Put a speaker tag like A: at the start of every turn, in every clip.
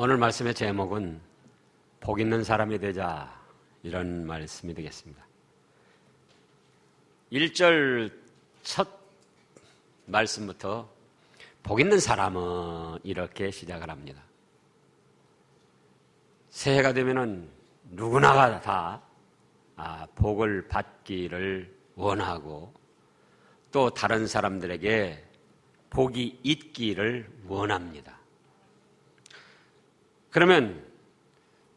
A: 오늘 말씀의 제목은 복 있는 사람이 되자, 이런 말씀이 되겠습니다. 1절 첫 말씀부터 복 있는 사람은 이렇게 시작을 합니다. 새해가 되면은 누구나가 다 복을 받기를 원하고 또 다른 사람들에게 복이 있기를 원합니다. 그러면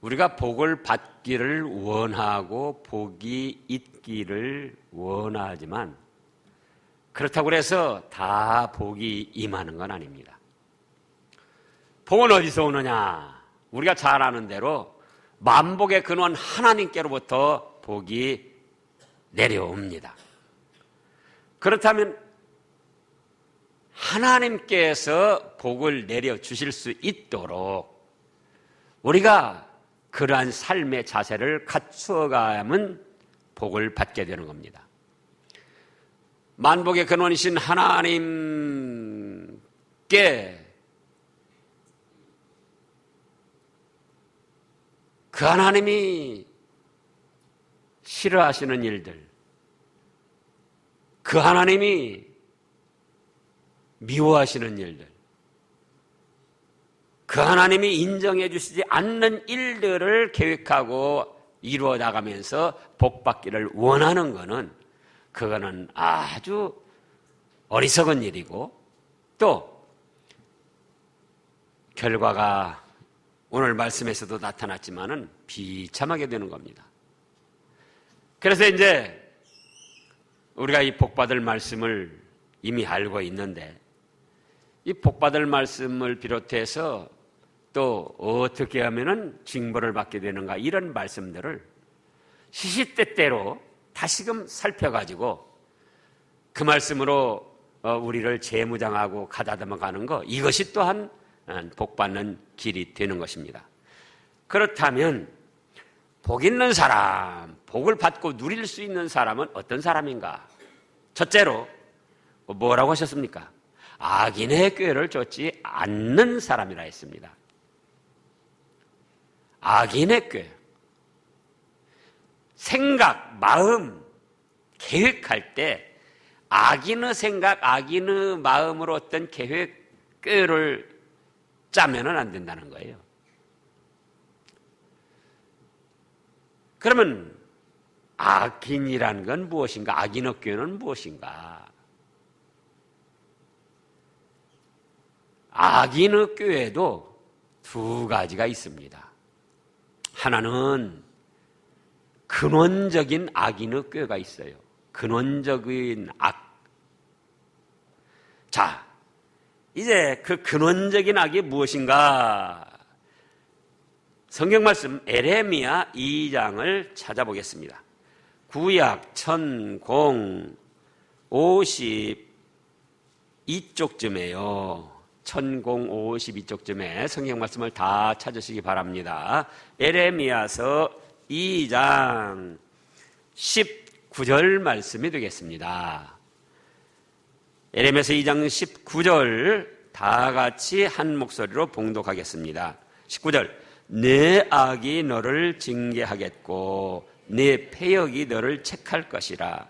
A: 우리가 복을 받기를 원하고 복이 있기를 원하지만 그렇다고 해서 다 복이 임하는 건 아닙니다. 복은 어디서 오느냐? 우리가 잘 아는 대로 만복의 근원 하나님께로부터 복이 내려옵니다. 그렇다면 하나님께서 복을 내려주실 수 있도록 우리가 그러한 삶의 자세를 갖추어가야만 복을 받게 되는 겁니다. 만복의 근원이신 하나님께 그 하나님이 싫어하시는 일들, 그 하나님이 미워하시는 일들, 그 하나님이 인정해 주시지 않는 일들을 계획하고 이루어 나가면서 복받기를 원하는 것은 그거는 아주 어리석은 일이고 또 결과가 오늘 말씀에서도 나타났지만은 비참하게 되는 겁니다. 그래서 이제 우리가 이 복받을 말씀을 이미 알고 있는데 이 복받을 말씀을 비롯해서 또 어떻게 하면은 징벌을 받게 되는가, 이런 말씀들을 시시때때로 다시금 살펴가지고 그 말씀으로 우리를 재무장하고 가다듬어 가는 것, 이것이 또한 복받는 길이 되는 것입니다. 그렇다면 복 있는 사람, 복을 받고 누릴 수 있는 사람은 어떤 사람인가? 첫째로 뭐라고 하셨습니까? 악인의 꾀를 쫓지 않는 사람이라 했습니다. 악인의 꾀, 생각, 마음, 계획할 때 악인의 생각, 악인의 마음으로 어떤 계획, 꾀를 짜면은 안 된다는 거예요. 그러면 악인이라는 건 무엇인가? 악인의 꾀는 무엇인가? 악인의 꾀에도 두 가지가 있습니다. 하나는 근원적인 악인의 꾀가 있어요. 근원적인 악. 자, 이제 그 근원적인 악이 무엇인가? 성경 말씀 에레미야 2장을 찾아보겠습니다. 구약 1052쪽쯤에요. 1052쪽쯤에 성경 말씀을 다 찾으시기 바랍니다. 에레미야서 2장 19절 말씀이 되겠습니다. 에레미야서 2장 19절 다 같이 한 목소리로 봉독하겠습니다. 19절. 내 악이 너를 징계하겠고 내 패역이 너를 책할 것이라.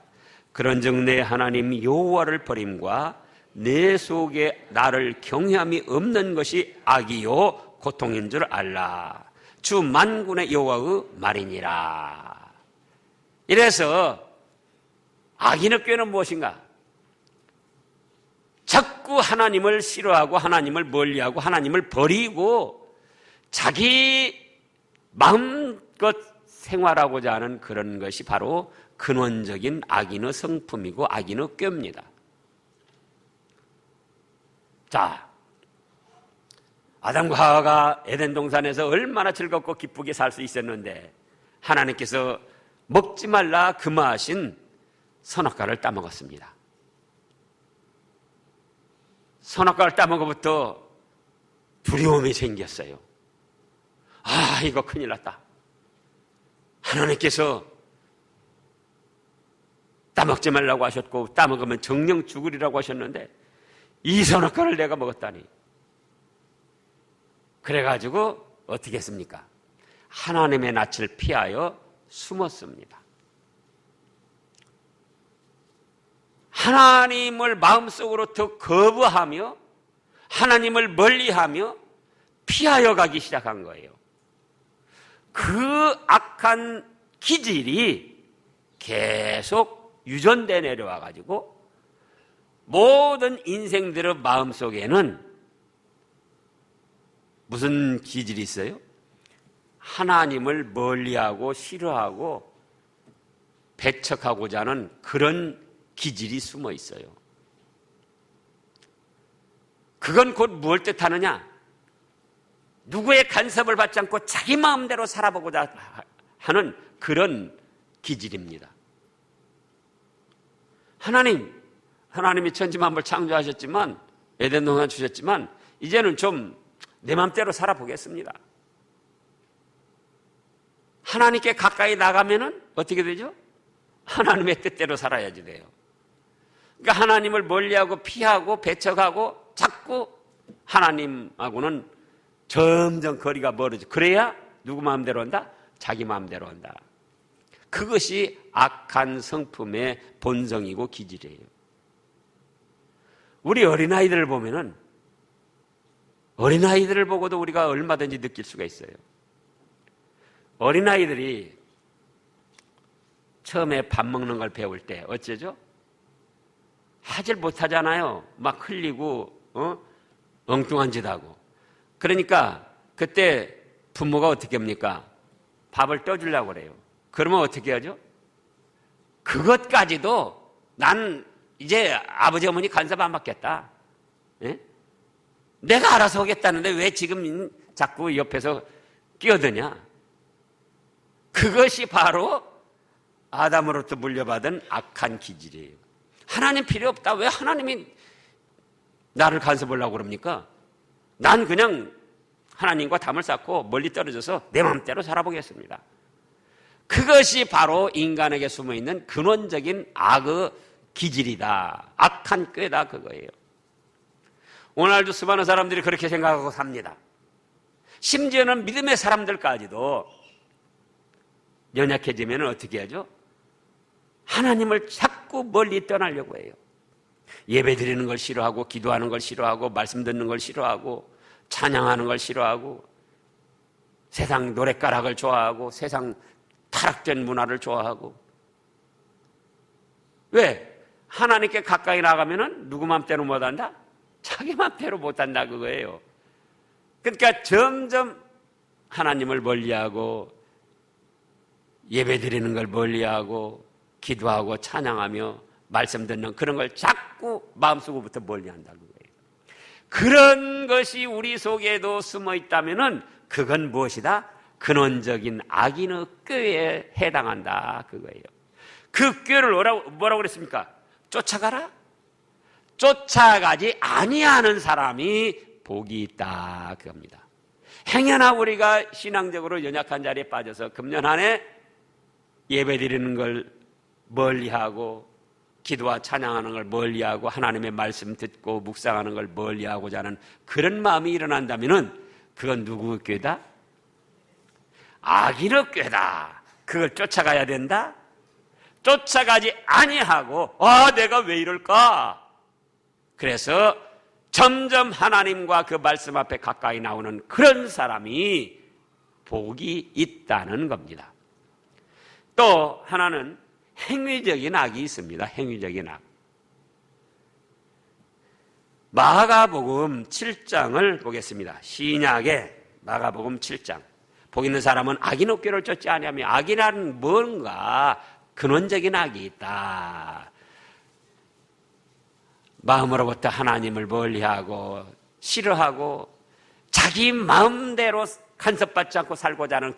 A: 그런즉 내 하나님 여호와를 버림과 내 속에 나를 경외함이 없는 것이 악이요 고통인 줄 알라. 주 만군의 여호와의 말이니라. 이래서 악인의 꾀는 무엇인가? 자꾸 하나님을 싫어하고 하나님을 멀리하고 하나님을 버리고 자기 마음껏 생활하고자 하는 그런 것이 바로 근원적인 악인의 성품이고 악인의 꾀입니다. 자, 아담과 하와가 에덴 동산에서 얼마나 즐겁고 기쁘게 살 수 있었는데 하나님께서 먹지 말라 금하신 선악과를 따먹었습니다. 선악과를 따먹어부터 두려움이 생겼어요. 아, 이거 큰일 났다. 하나님께서 따먹지 말라고 하셨고 따먹으면 정령 죽으리라고 하셨는데 이 선악과를 내가 먹었다니. 그래가지고 어떻게 했습니까? 하나님의 낯을 피하여 숨었습니다. 하나님을 마음속으로부터 거부하며 하나님을 멀리하며 피하여 가기 시작한 거예요. 그 악한 기질이 계속 유전돼 내려와 가지고 모든 인생들의 마음속에는 무슨 기질이 있어요? 하나님을 멀리하고 싫어하고 배척하고자 하는 그런 기질이 숨어 있어요. 그건 곧 무엇을 뜻하느냐? 누구의 간섭을 받지 않고 자기 마음대로 살아보고자 하는 그런 기질입니다. 하나님이 천지만물 창조하셨지만 에덴 동산 주셨지만 이제는 좀 내 마음대로 살아보겠습니다. 하나님께 가까이 나가면은 어떻게 되죠? 하나님의 뜻대로 살아야지 돼요. 그러니까 하나님을 멀리하고 피하고 배척하고 자꾸 하나님하고는 점점 거리가 멀어져. 그래야 누구 마음대로 한다? 자기 마음대로 한다. 그것이 악한 성품의 본성이고 기질이에요. 우리 어린아이들을 보면은 어린아이들을 보고도 우리가 얼마든지 느낄 수가 있어요. 어린아이들이 처음에 밥 먹는 걸 배울 때 어쩌죠? 하질 못하잖아요. 막 흘리고 엉뚱한 짓 하고. 그러니까 그때 부모가 어떻게 합니까? 밥을 떠주려고 그래요. 그러면 어떻게 하죠? 그것까지도 난 이제 아버지 어머니 간섭 안 받겠다. 예? 내가 알아서 하겠다는데 왜 지금 자꾸 옆에서 끼어드냐? 그것이 바로 아담으로부터 물려받은 악한 기질이에요. 하나님 필요 없다. 왜 하나님이 나를 간섭하려고 그럽니까? 난 그냥 하나님과 담을 쌓고 멀리 떨어져서 내 마음대로 살아보겠습니다. 그것이 바로 인간에게 숨어있는 근원적인 악의 기질이다. 악한 꾀다 그거예요. 오늘도 수많은 사람들이 그렇게 생각하고 삽니다. 심지어는 믿음의 사람들까지도 연약해지면 어떻게 하죠? 하나님을 자꾸 멀리 떠나려고 해요. 예배 드리는 걸 싫어하고 기도하는 걸 싫어하고 말씀 듣는 걸 싫어하고 찬양하는 걸 싫어하고 세상 노랫가락을 좋아하고 세상 타락된 문화를 좋아하고. 왜? 하나님께 가까이 나가면은 누구 맘대로 못한다? 자기 맘대로 못한다 그거예요. 그러니까 점점 하나님을 멀리하고 예배 드리는 걸 멀리하고 기도하고 찬양하며 말씀 듣는 그런 걸 자꾸 마음속으로부터 멀리한다 그거예요. 그런 것이 우리 속에도 숨어 있다면은 그건 무엇이다? 근원적인 악인의 꾀에 해당한다 그거예요. 그 꾀를 뭐라고 그랬습니까? 쫓아가라? 쫓아가지 아니하는 사람이 복이 있다 그겁니다. 행여나 우리가 신앙적으로 연약한 자리에 빠져서 금년 한 해 예배 드리는 걸 멀리하고 기도와 찬양하는 걸 멀리하고 하나님의 말씀 듣고 묵상하는 걸 멀리하고자 하는 그런 마음이 일어난다면은 그건 누구의 꾀다? 악인의 꾀다. 그걸 쫓아가야 된다? 쫓아가지 아니하고 내가 왜 이럴까? 그래서 점점 하나님과 그 말씀 앞에 가까이 나오는 그런 사람이 복이 있다는 겁니다. 또 하나는 행위적인 악이 있습니다. 행위적인 악. 마가복음 7장을 보겠습니다. 신약의 마가복음 7장. 복 있는 사람은 악인의 꾀를 쫓지 아니하며 악이라는 뭔가 근원적인 악이 있다. 마음으로부터 하나님을 멀리하고 싫어하고 자기 마음대로 간섭받지 않고 살고자 하는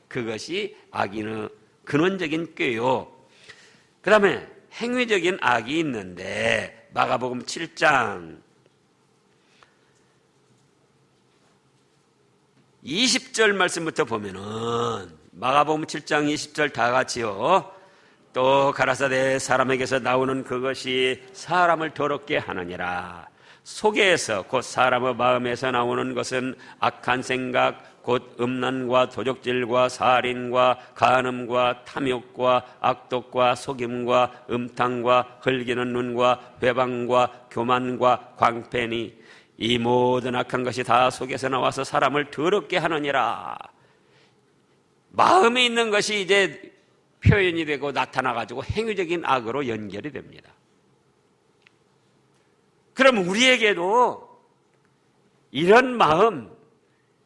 A: 그것이 악인의 근원적인 꾀요. 그 다음에 행위적인 악이 있는데 마가복음 7장 20절 말씀부터 보면은 마가복음 7장 20절 다 같이요. 또 가라사대 사람에게서 나오는 그것이 사람을 더럽게 하느니라. 속에서 곧 사람의 마음에서 나오는 것은 악한 생각, 곧 음란과 도적질과 살인과 간음과 탐욕과 악독과 속임과 음탕과 흘기는 눈과 회방과 교만과 광패니 이 모든 악한 것이 다 속에서 나와서 사람을 더럽게 하느니라. 마음에 있는 것이 이제 표현이 되고 나타나가지고 행위적인 악으로 연결이 됩니다. 그럼 우리에게도 이런 마음,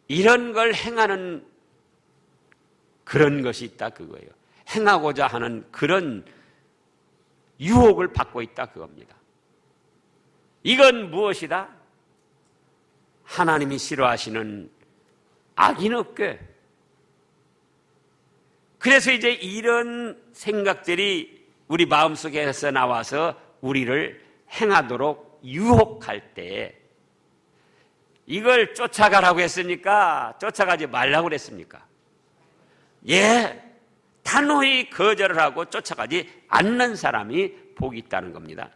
A: 이런 걸 행하는 그런 것이 있다 그거예요. 행하고자 하는 그런 유혹을 받고 있다 그겁니다. 이건 무엇이다? 하나님이 싫어하시는 악인업계. 그래서 이제 이런 생각들이 우리 마음속에서 나와서 우리를 행하도록 유혹할 때 이걸 쫓아가라고 했습니까? 쫓아가지 말라고 그랬습니까? 예, 단호히 거절을 하고 쫓아가지 않는 사람이 복이 있다는 겁니다.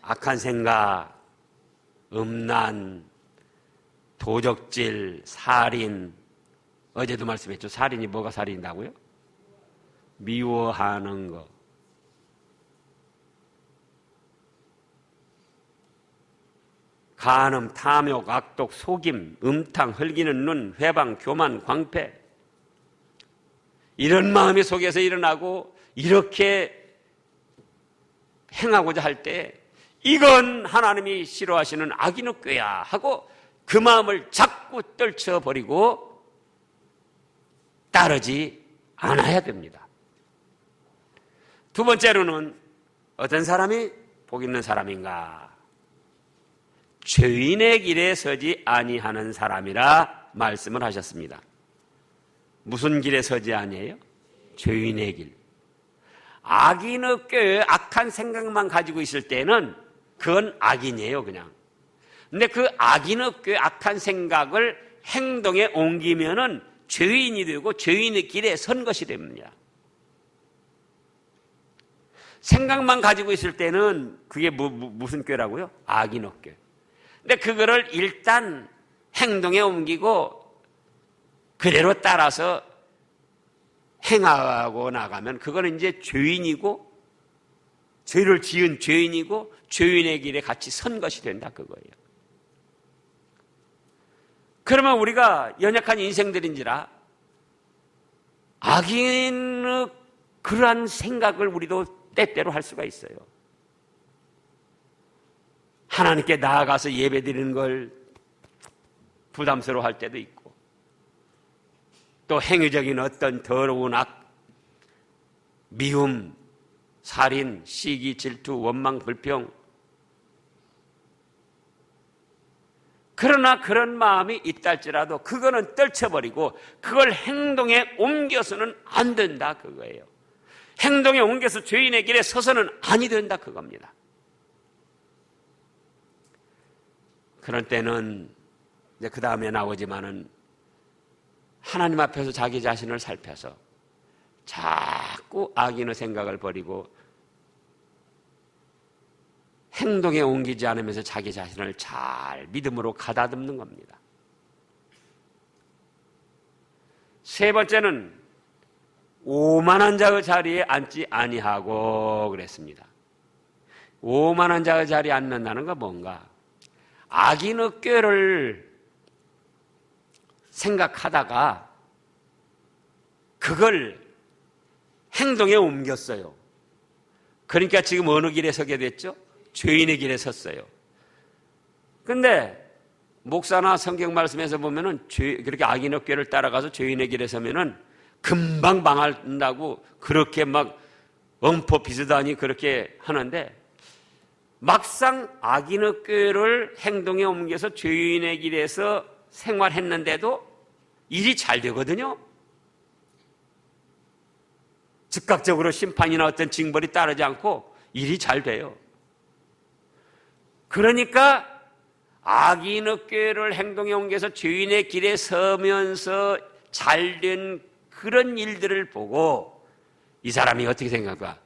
A: 악한 생각, 음란, 도적질, 살인, 어제도 말씀했죠. 살인이 뭐가 살인이라고요? 미워하는 것. 간음, 탐욕, 악독, 속임, 음탕, 흘기는 눈, 회방, 교만, 광패. 이런 마음이 속에서 일어나고 이렇게 행하고자 할 때 이건 하나님이 싫어하시는 악인의 꾀야 하고 그 마음을 자꾸 떨쳐버리고 따르지 않아야 됩니다. 두 번째로는 어떤 사람이 복 있는 사람인가? 죄인의 길에 서지 아니하는 사람이라 말씀을 하셨습니다. 무슨 길에 서지 아니해요? 죄인의 길. 악인의 꾀에 악한 생각만 가지고 있을 때는 그건 악인이에요, 그냥. 근데 그 악인의 꾀에 악한 생각을 행동에 옮기면은 죄인이 되고 죄인의 길에 선 것이 됩니다. 생각만 가지고 있을 때는 그게 무슨 꾀라고요? 악인의 꾀. 근데 그거를 일단 행동에 옮기고 그대로 따라서 행하고 나가면 그거는 이제 죄인이고 죄를 지은 죄인이고 죄인의 길에 같이 선 것이 된다 그거예요. 그러면 우리가 연약한 인생들인지라 악인의 그러한 생각을 우리도 때때로 할 수가 있어요. 하나님께 나아가서 예배드리는 걸 부담스러워할 때도 있고 또 행위적인 어떤 더러운 악, 미움, 살인, 시기, 질투, 원망, 불평. 그러나 그런 마음이 있다 할지라도 그거는 떨쳐버리고 그걸 행동에 옮겨서는 안 된다 그거예요. 행동에 옮겨서 죄인의 길에 서서는 아니 된다 그겁니다. 그럴 때는 이제 그 다음에 나오지만은 하나님 앞에서 자기 자신을 살펴서 자꾸 악인의 생각을 버리고 행동에 옮기지 않으면서 자기 자신을 잘 믿음으로 가다듬는 겁니다. 세 번째는 오만한 자의 자리에 앉지 아니하고 그랬습니다. 오만한 자의 자리에 앉는다는 건 뭔가? 악인의 꾀를 생각하다가 그걸 행동에 옮겼어요. 그러니까 지금 어느 길에 서게 됐죠? 죄인의 길에 섰어요. 근데 목사나 성경 말씀에서 보면은 그렇게 악인의 꾀를 따라가서 죄인의 길에 서면은 금방 망한다고 그렇게 막 엄포 비슷하니 그렇게 하는데 막상 악인의 꾀를 행동에 옮겨서 죄인의 길에서 생활했는데도 일이 잘 되거든요. 즉각적으로 심판이나 어떤 징벌이 따르지 않고 일이 잘 돼요. 그러니까 악인의 꾀를 행동에 옮겨서 죄인의 길에 서면서 잘된 그런 일들을 보고 이 사람이 어떻게 생각할까?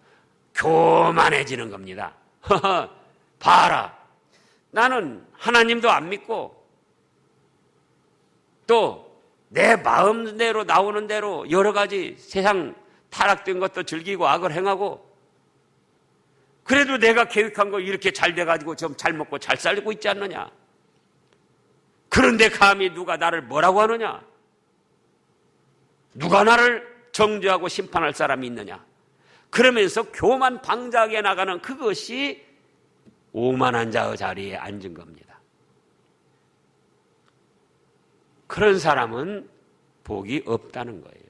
A: 교만해지는 겁니다. 봐라, 나는 하나님도 안 믿고 또 내 마음대로 나오는 대로 여러 가지 세상 타락된 것도 즐기고 악을 행하고, 그래도 내가 계획한 거 이렇게 잘 돼가지고 좀 잘 먹고 잘 살고 있지 않느냐. 그런데 감히 누가 나를 뭐라고 하느냐? 누가 나를 정죄하고 심판할 사람이 있느냐? 그러면서 교만 방자하게 나가는 그것이 오만한 자의 자리에 앉은 겁니다. 그런 사람은 복이 없다는 거예요.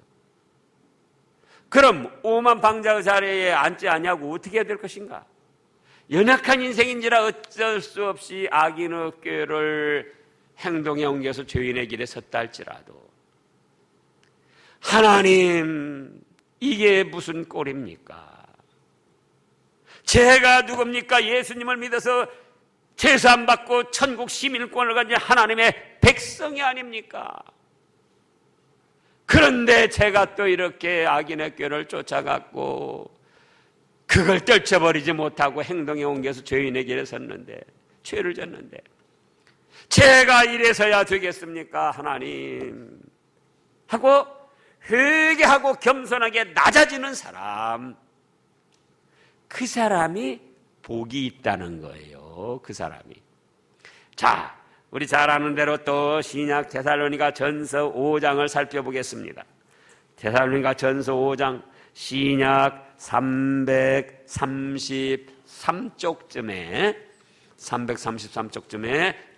A: 그럼 오만 방자의 자리에 앉지 않냐고 어떻게 해야 될 것인가? 연약한 인생인지라 어쩔 수 없이 악인의 꾀를 행동에 옮겨서 죄인의 길에 섰다 할지라도, 하나님, 이게 무슨 꼴입니까? 제가 누굽니까? 예수님을 믿어서 제사함 받고 천국 시민권을 가진 하나님의 백성이 아닙니까? 그런데 제가 또 이렇게 악인의 꾀를 쫓아갔고 그걸 떨쳐버리지 못하고 행동에 옮겨서 죄인의 길에 섰는데, 죄를 졌는데, 제가 이래서야 되겠습니까? 하나님 하고 회개하고 겸손하게 낮아지는 사람, 그 사람이 복이 있다는 거예요. 그 사람이. 자, 우리 잘 아는 대로 또 신약 데살로니가 전서 5장을 살펴보겠습니다. 데살로니가 전서 5장 신약 333쪽쯤에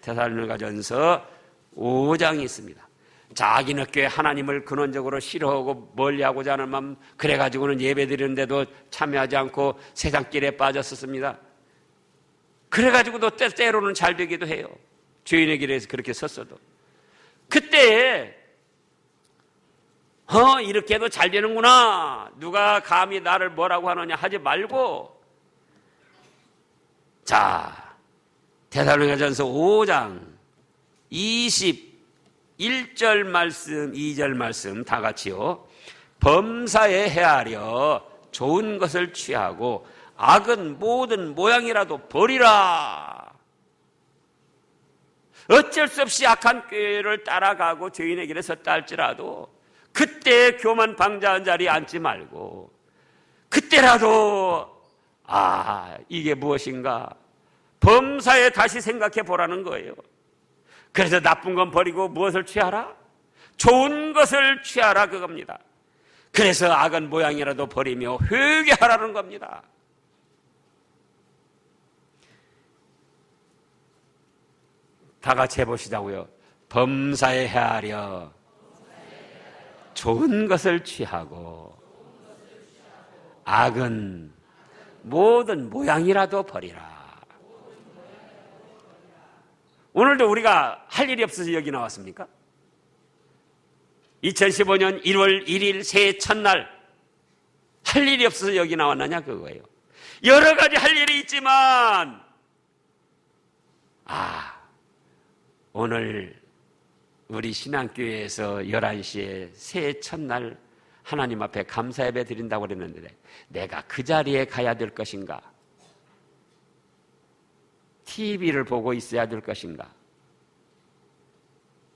A: 데살로니가 전서 5장이 있습니다. 자기는 꽤 하나님을 근원적으로 싫어하고 멀리하고자 하는 마음, 그래가지고는 예배 드리는데도 참여하지 않고 세상길에 빠졌었습니다. 그래가지고도 때로는 잘 되기도 해요. 죄인의 길에서 그렇게 섰어도. 그때 이렇게 해도 잘 되는구나, 누가 감히 나를 뭐라고 하느냐 하지 말고, 자, 데살로니가전서 5장 21절 말씀, 2절 말씀 다 같이요. 범사에 헤아려 좋은 것을 취하고 악은 모든 모양이라도 버리라. 어쩔 수 없이 악한 꾀를 따라가고 죄인의 길에 섰다 할지라도 그때 교만 방자한 자리에 앉지 말고, 그때라도 이게 무엇인가 범사에 다시 생각해 보라는 거예요. 그래서 나쁜 건 버리고 무엇을 취하라? 좋은 것을 취하라, 그겁니다. 그래서 악한 모양이라도 버리며 회개하라는 겁니다. 다 같이 해보시자고요. 범사에 헤아려 좋은 것을 취하고 악은 모든 모양이라도 버리라. 오늘도 우리가 할 일이 없어서 여기 나왔습니까? 2015년 1월 1일 새해 첫날 할 일이 없어서 여기 나왔느냐, 그거예요. 여러 가지 할 일이 있지만 오늘 우리 신앙교회에서 11시에 새해 첫날 하나님 앞에 감사 예배 드린다고 그랬는데 내가 그 자리에 가야 될 것인가? TV를 보고 있어야 될 것인가?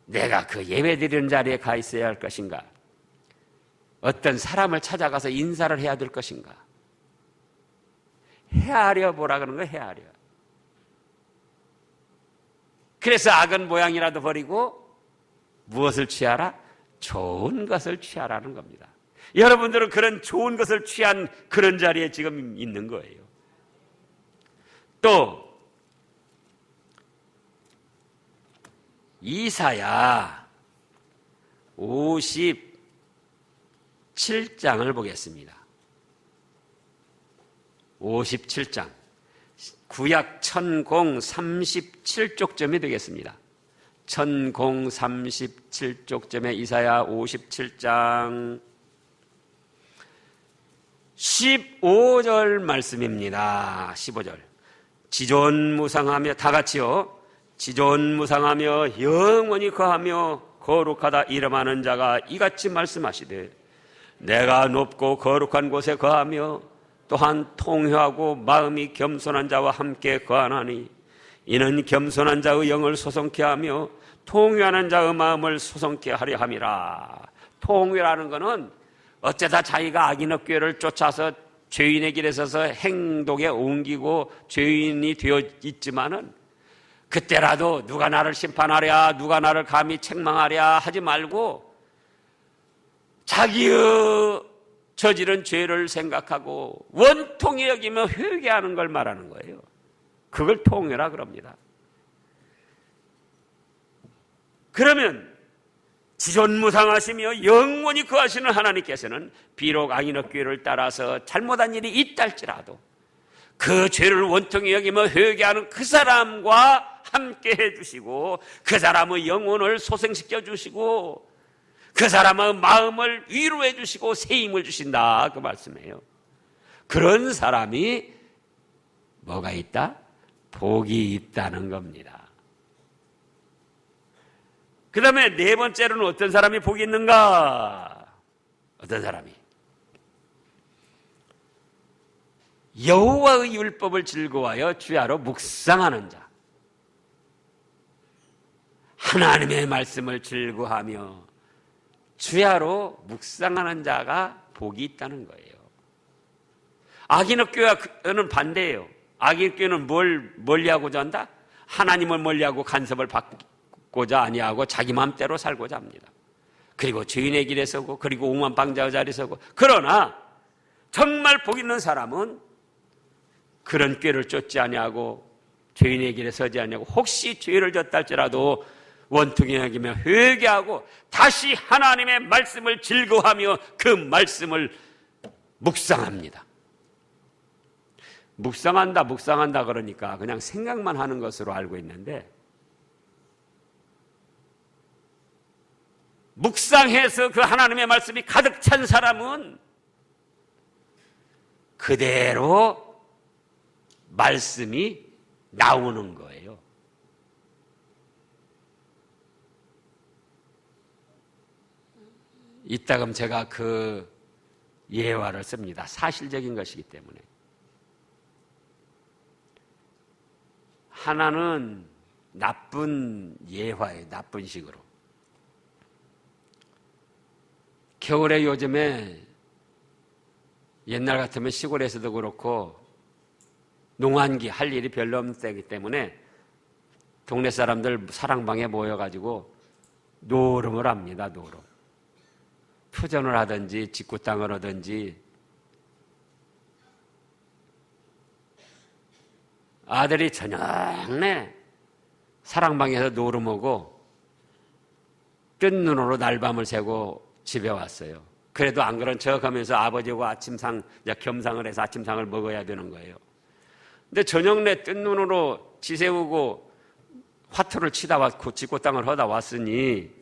A: 내가 그 예배 드리는 자리에 가 있어야 할 것인가? 어떤 사람을 찾아가서 인사를 해야 될 것인가? 헤아려 보라 그러는 거예요. 헤아려. 그래서 악은 모양이라도 버리고 무엇을 취하라? 좋은 것을 취하라는 겁니다. 여러분들은 그런 좋은 것을 취한 그런 자리에 지금 있는 거예요. 또 이사야 57장을 보겠습니다. 57장 구약 1037쪽쯤이 되겠습니다. 1037쪽쯤에 이사야 57장 15절 말씀입니다. 15절. 지존무상하며, 다 같이요. 지존무상하며 영원히 거하며 거룩하다 이름하는 자가 이같이 말씀하시되, 내가 높고 거룩한 곳에 거하며 또한 통회하고 마음이 겸손한 자와 함께 거하나니 이는 겸손한 자의 영을 소송케 하며 통회하는 자의 마음을 소송케 하려 함이라. 통회라는 것은 어쩌다 자기가 악인의 쫓아서 죄인의 길에 서서 행동에 옮기고 죄인이 되어 있지만은 그때라도 누가 나를 심판하랴, 누가 나를 감히 책망하랴 하지 말고 자기의 저지른 죄를 생각하고 원통히 여기며 회개하는 걸 말하는 거예요. 그걸 통회라 그럽니다. 그러면 지존무상하시며 영원히 거하시는 하나님께서는 비록 악인의 꾀를 따라서 잘못한 일이 있다 할지라도 그 죄를 원통히 여기며 회개하는 그 사람과 함께 해주시고 그 사람의 영혼을 소생시켜 주시고 그 사람의 마음을 위로해 주시고 새 힘을 주신다 그 말씀이에요. 그런 사람이 뭐가 있다? 복이 있다는 겁니다. 그 다음에 네 번째로는 어떤 사람이 복이 있는가? 어떤 사람이? 여호와의 율법을 즐거워하여 주야로 묵상하는 자. 하나님의 말씀을 즐거워하며 주야로 묵상하는 자가 복이 있다는 거예요. 악인의 꾀와는 반대예요. 악인의 꾀는 뭘 멀리하고자 한다? 하나님을 멀리하고 간섭을 받고자 아니하고 자기 마음대로 살고자 합니다. 그리고 죄인의 길에 서고 그리고 오만 방자의 자리에 서고. 그러나 정말 복 있는 사람은 그런 꾀를 쫓지 아니하고 죄인의 길에 서지 아니하고 혹시 죄를 졌다 할지라도 원통히 여기며 회개하고 다시 하나님의 말씀을 즐거워하며 그 말씀을 묵상합니다. 묵상한다 그러니까 그냥 생각만 하는 것으로 알고 있는데 묵상해서 그 하나님의 말씀이 가득 찬 사람은 그대로 말씀이 나오는 거예요. 이따금 제가 그 예화를 씁니다. 사실적인 것이기 때문에. 하나는 나쁜 예화예요. 나쁜 식으로. 겨울에 요즘에 옛날 같으면 시골에서도 그렇고 농한기 할 일이 별로 없는 때이기 때문에 동네 사람들 사랑방에 모여가지고 노름을 합니다. 노름. 푸전을 하든지 직구땅을 하든지 아들이 저녁내 사랑방에서 노름하고 뜬 눈으로 날밤을 새고 집에 왔어요. 그래도 안 그런 척하면서 아버지하고 아침상 겸상을 해서 아침상을 먹어야 되는 거예요. 근데 저녁내 뜬 눈으로 지새우고 화투를 치다 왔고 직구땅을 하다 왔으니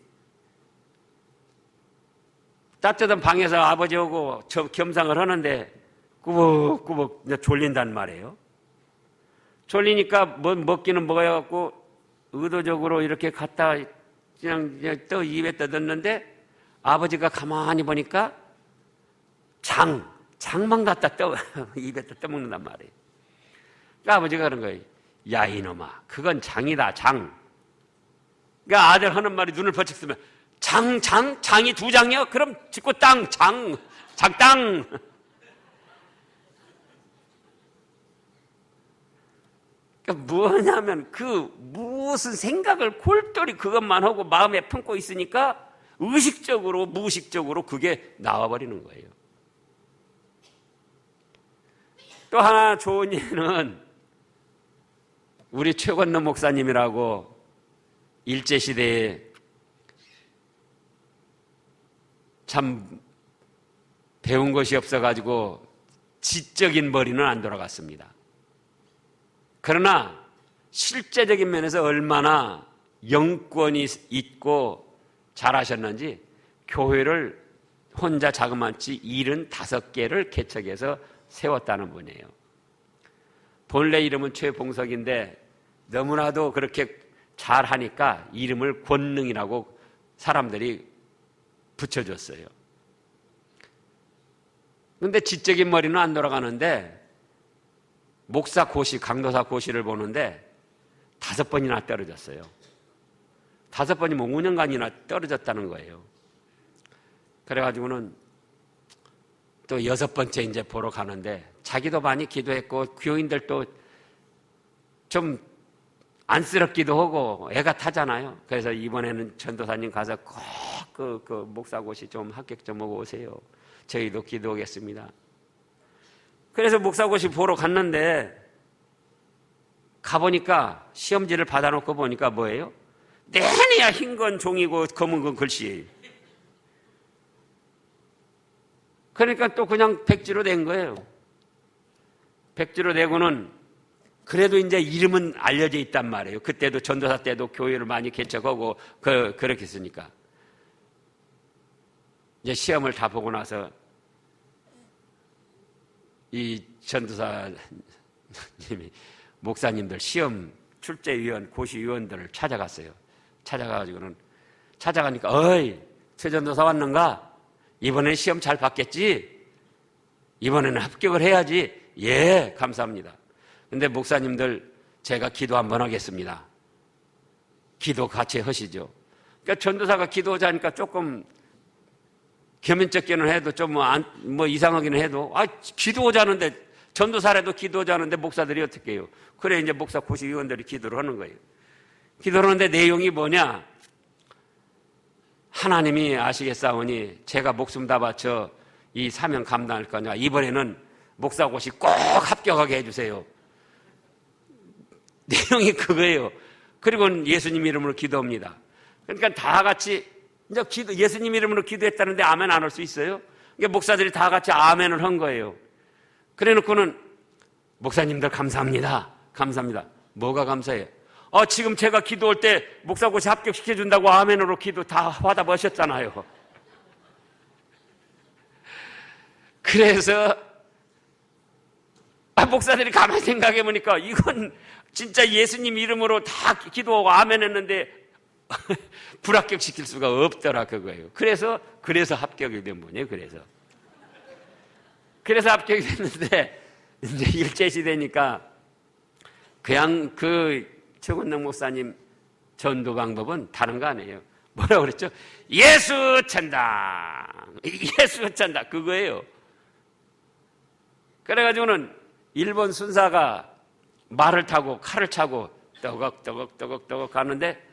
A: 따뜻한 방에서 아버지하고 저 겸상을 하는데 꾸벅꾸벅 졸린단 말이에요. 졸리니까 뭐 먹기는 먹어야겠고 의도적으로 이렇게 갖다 그냥 또 입에 떠넣는데 아버지가 가만히 보니까 장만 갖다 입에 떠먹는단 말이에요. 그러니까 아버지가 그런 거예요. 야 이놈아 그건 장이다 장. 그러니까 아들 하는 말이 눈을 번쩍 뜨면 장이 두 장이요? 그럼 짓고 장땅. 그러니까 뭐냐면 무슨 생각을 골똘히 그것만 하고 마음에 품고 있으니까 의식적으로 무의식적으로 그게 나와버리는 거예요. 또 하나 좋은 예는 우리 최건노 목사님이라고 일제시대에 참 배운 것이 없어가지고 지적인 머리는 안 돌아갔습니다. 그러나 실제적인 면에서 얼마나 영권이 있고 잘하셨는지 교회를 혼자 자그마치 75개를 개척해서 세웠다는 분이에요. 본래 이름은 최봉석인데 너무나도 그렇게 잘하니까 이름을 권능이라고 사람들이 붙여줬어요. 근데 지적인 머리는 안 돌아가는데 목사 고시, 강도사 고시를 보는데 5번이나 떨어졌어요. 5번이면 5년간이나 떨어졌다는 거예요. 그래가지고는 또 6번째 이제 보러 가는데 자기도 많이 기도했고 교인들도 좀 안쓰럽기도 하고 애가 타잖아요. 그래서 이번에는 전도사님 가서 꼭 그 목사고시 좀 합격 좀 하고 오세요. 저희도 기도하겠습니다. 그래서 목사고시 보러 갔는데 가보니까 시험지를 받아놓고 보니까 뭐예요? 내내야 흰 건 종이고 검은 건 글씨예요. 그러니까 또 그냥 백지로 낸 거예요. 백지로 내고는 그래도 이제 이름은 알려져 있단 말이에요. 그때도 전도사 때도 교회를 많이 개척하고 그렇게 했으니까. 이제 시험을 다 보고 나서 이 전도사님이 목사님들 시험 출제위원, 고시위원들을 찾아갔어요. 찾아가니까 어이, 최 전도사 왔는가? 이번엔 시험 잘 봤겠지? 이번에는 합격을 해야지. 예, 감사합니다. 근데 목사님들 제가 기도 한번 하겠습니다. 기도 같이 하시죠. 그러니까 전도사가 기도하자니까 조금 겸연쩍게는 해도 좀 뭐 이상하기는 해도 기도하자는데 전도사라도 기도하자는데 목사들이 어떻게 해요? 그래 이제 목사 고시위원들이 기도를 하는 거예요. 기도를 하는데 내용이 뭐냐? 하나님이 아시겠사오니 제가 목숨 다 바쳐 이 사명 감당할 거냐. 이번에는 목사고시 꼭 합격하게 해주세요. 내용이 그거예요. 그리고 예수님 이름으로 기도합니다. 그러니까 다 같이 이제 예수님 이름으로 기도했다는데 아멘 안 할 수 있어요? 그러니까 목사들이 다 같이 아멘을 한 거예요. 그래 놓고는 목사님들 감사합니다. 감사합니다. 뭐가 감사해요? 지금 제가 기도할 때 목사고시 합격시켜준다고 아멘으로 기도 다 받아보셨잖아요. 그래서 목사들이 가만히 생각해보니까 이건 진짜 예수님 이름으로 다 기도하고 아멘 했는데 불합격시킬 수가 없더라 그거예요. 그래서 합격이 된 분이에요. 그래서 합격이 됐는데 이제 일제시대니까 그냥 그 최권능 목사님 전도 방법은 다른 거 아니에요. 뭐라고 그랬죠? 예수 찬다. 예수 찬다. 그거예요. 그래가지고는 일본 순사가 말을 타고 칼을 차고 떠걱떠걱 가는데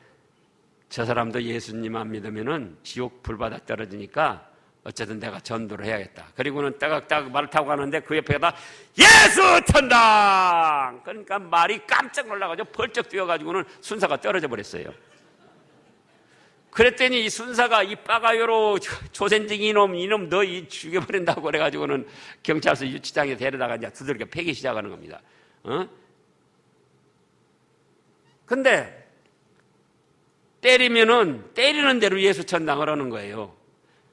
A: 저 사람도 예수님 안 믿으면은 지옥 불바다 떨어지니까 어쨌든 내가 전도를 해야겠다. 그리고는 따각따각 말을 타고 가는데 그 옆에다 예수 천당! 그러니까 말이 깜짝 놀라가지고 벌쩍 뛰어가지고는 순사가 떨어져 버렸어요. 그랬더니 이 순사가 이 빠가요로 조센징 이놈 너 죽여버린다고 그래가지고는 경찰서 유치장에 데려다가 이제 두들겨 패기 시작하는 겁니다. 근데 때리면은 때리는 대로 예수 천당을 하는 거예요.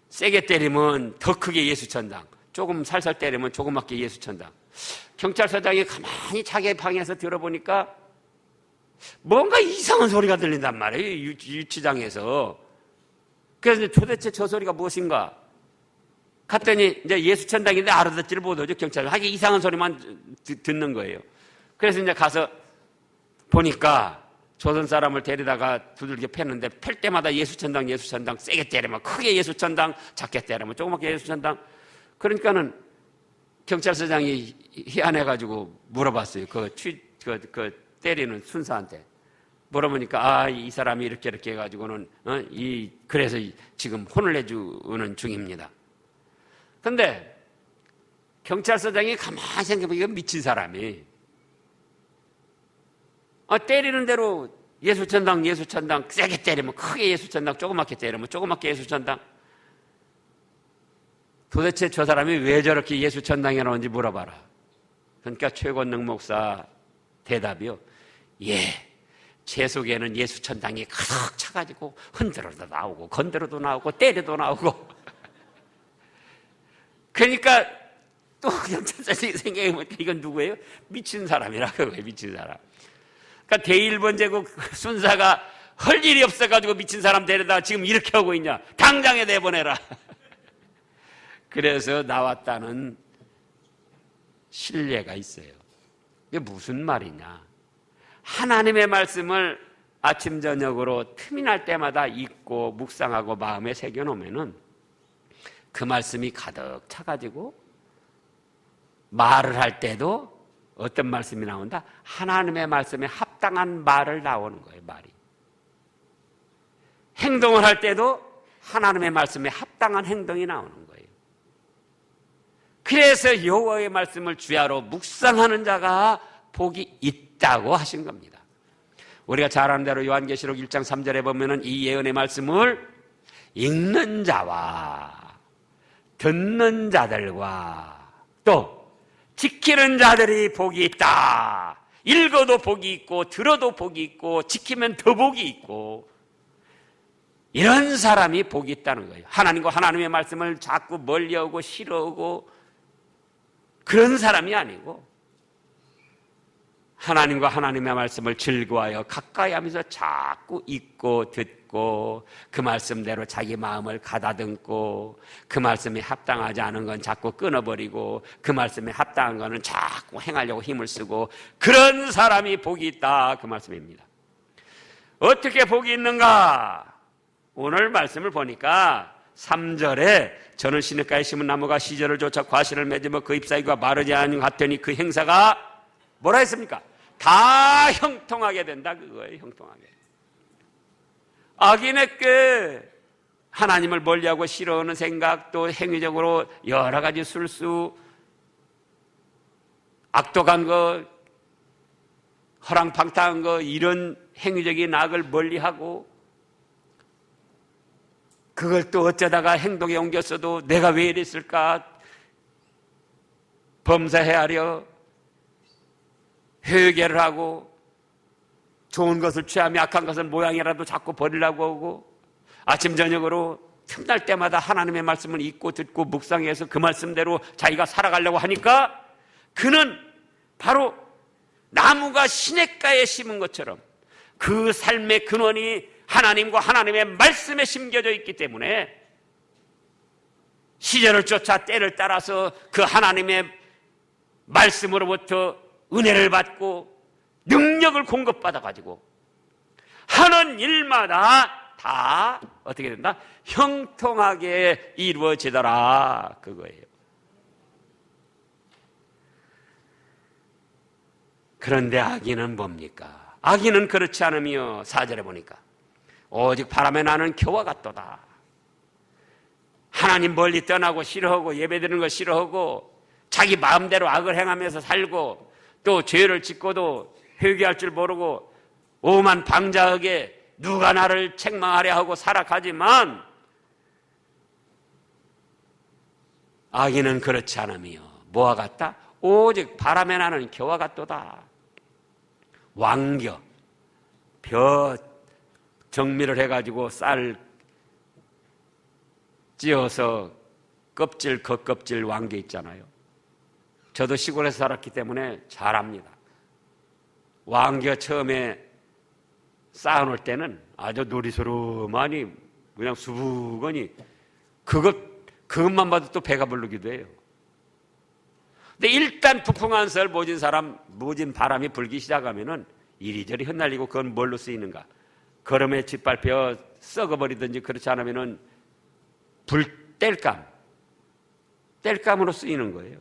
A: 세게 때리면 더 크게 예수 천당, 조금 살살 때리면 조그맣게 예수 천당. 경찰서장이 가만히 자기 방에서 들어보니까 뭔가 이상한 소리가 들린단 말이에요. 유치장에서. 그래서 도대체 저 소리가 무엇인가? 갔더니 이제 예수 천당인데 알아듣지를 못하죠. 경찰은 하기 이상한 소리만 듣는 거예요. 그래서 이제 가서 보니까 조선 사람을 데리다가 두들겨 팼는데 팰 때마다 예수천당 세게 때리면 크게 예수천당, 작게 때리면 조그맣게 예수천당. 그러니까는 경찰서장이 희한해가지고 물어봤어요. 그 때리는 순사한테 물어보니까 이 사람이 이렇게 해가지고는 그래서 지금 혼을 내주는 중입니다. 근데 경찰서장이 가만히 생각해보니까 미친 사람이 때리는 대로 예수천당 세게 때리면 크게 예수천당, 조그맣게 때리면 조그맣게 예수천당. 도대체 저 사람이 왜 저렇게 예수천당이라는지 물어봐라. 그러니까 최권능 목사 대답이요. 제 속에는 예수천당이 가득 차가지고 흔들어도 나오고 건드려도 나오고 때려도 나오고. 그러니까 또 경찰서장이 생각해보니까 이건 누구예요? 미친 사람이라 그거예요. 미친 사람. 그러니까 대일본제국 순사가 할 일이 없어가지고 미친 사람 데려다 지금 이렇게 하고 있냐. 당장에 내보내라. 그래서 나왔다는 신뢰가 있어요. 이게 무슨 말이냐? 하나님의 말씀을 아침 저녁으로 틈이 날 때마다 읽고 묵상하고 마음에 새겨놓으면은 그 말씀이 가득 차가지고 말을 할 때도 어떤 말씀이 나온다? 하나님의 말씀에 합당한 말을 나오는 거예요. 말이. 행동을 할 때도 하나님의 말씀에 합당한 행동이 나오는 거예요. 그래서 여호와의 말씀을 주야로 묵상하는 자가 복이 있다고 하신 겁니다. 우리가 잘 아는 대로 요한계시록 1장 3절에 보면은 이 예언의 말씀을 읽는 자와 듣는 자들과 또 지키는 자들이 복이 있다. 읽어도 복이 있고 들어도 복이 있고 지키면 더 복이 있고 이런 사람이 복이 있다는 거예요. 하나님과 하나님의 말씀을 자꾸 멀리하고 싫어하고 그런 사람이 아니고 하나님과 하나님의 말씀을 즐거워하여 가까이 하면서 자꾸 읽고 듣고 그 말씀대로 자기 마음을 가다듬고 그 말씀에 합당하지 않은 건 자꾸 끊어버리고 그 말씀에 합당한 거는 자꾸 행하려고 힘을 쓰고 그런 사람이 복이 있다 그 말씀입니다. 어떻게 복이 있는가? 오늘 말씀을 보니까 3절에 저는 시냇가에 심은 나무가 시절을 쫓아 과실을 맺으며 그 잎사귀가 마르지 않은 것 같더니 그 행사가 뭐라 했습니까? 다 형통하게 된다 그거예요. 형통하게. 악인에게 하나님을 멀리하고 싫어하는 생각 또 행위적으로 여러 가지 술수 악독한 거 허랑방탕한 거 이런 행위적인 악을 멀리하고 그걸 또 어쩌다가 행동에 옮겼어도 내가 왜 이랬을까 범사해하려 회개를 하고 좋은 것을 취하며 악한 것을 모양이라도 자꾸 버리려고 하고 아침 저녁으로 틈날 때마다 하나님의 말씀을 읽고 듣고 묵상해서 그 말씀대로 자기가 살아가려고 하니까 그는 바로 나무가 시냇가에 심은 것처럼 그 삶의 근원이 하나님과 하나님의 말씀에 심겨져 있기 때문에 시절을 쫓아 때를 따라서 그 하나님의 말씀으로부터 은혜를 받고 능력을 공급받아가지고 하는 일마다 다 어떻게 된다? 형통하게 이루어지더라 그거예요. 그런데 악인은 뭡니까? 악인은 그렇지 않으며 4절에 보니까 오직 바람에 나는 겨와 같도다. 하나님 멀리 떠나고 싫어하고 예배드리는 거 싫어하고 자기 마음대로 악을 행하면서 살고 또 죄를 짓고도 회개할 줄 모르고 오만 방자하게 누가 나를 책망하려 하고 살아가지만 악인은 그렇지 않으며 뭐와 같다? 오직 바람에 나는 겨와 같도다. 왕겨 벼 정밀을 해가지고 쌀 찧어서 껍질 겉껍질 왕겨 있잖아요. 저도 시골에서 살았기 때문에 잘 압니다. 왕겨 처음에 쌓아놓을 때는 아주 노리스러많이 그냥 수북하니 그것만 봐도 또 배가 부르기도 해요. 근데 일단 북풍한 설 모진 바람이 불기 시작하면은 이리저리 흩날리고 그건 뭘로 쓰이는가? 걸음에 짓밟혀 썩어버리든지 그렇지 않으면은 땔감으로 쓰이는 거예요.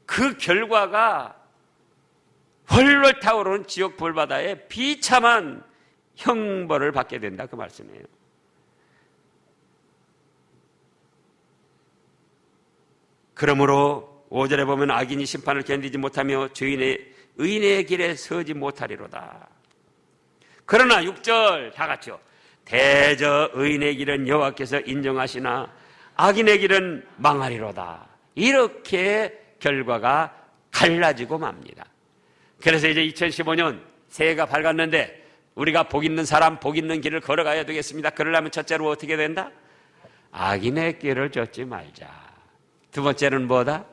A: 그 결과가 훨훨 타오르는 지옥 불바다에 비참한 형벌을 받게 된다 그 말씀이에요. 그러므로 5절에 보면 악인이 심판을 견디지 못하며 의인의 길에 서지 못하리로다. 그러나 6절 다 같이요. 대저 의인의 길은 여호와께서 인정하시나 악인의 길은 망하리로다. 이렇게 결과가 갈라지고 맙니다. 그래서 이제 2015년 새해가 밝았는데 우리가 복 있는 사람, 복 있는 길을 걸어가야 되겠습니다. 그러려면 첫째로 어떻게 된다? 악인의 길을 쫓지 말자. 두 번째는 뭐다?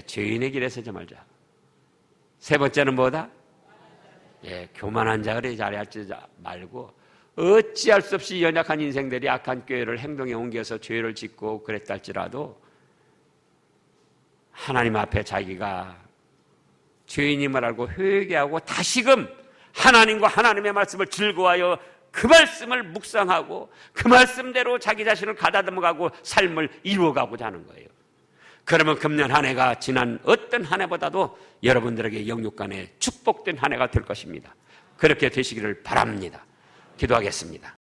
A: 죄인의 길에 서지 말자. 세 번째는 뭐다? 교만한 자를 자리하지 말고 어찌할 수 없이 연약한 인생들이 악한 꾀를 행동에 옮겨서 죄를 짓고 그랬다 할지라도 하나님 앞에 자기가 죄인임을 알고 회개하고 다시금 하나님과 하나님의 말씀을 즐거워하여 그 말씀을 묵상하고 그 말씀대로 자기 자신을 가다듬어가고 삶을 이루어가고자 하는 거예요. 그러면 금년 한 해가 지난 어떤 한 해보다도 여러분들에게 영육간에 축복된 한 해가 될 것입니다. 그렇게 되시기를 바랍니다. 기도하겠습니다.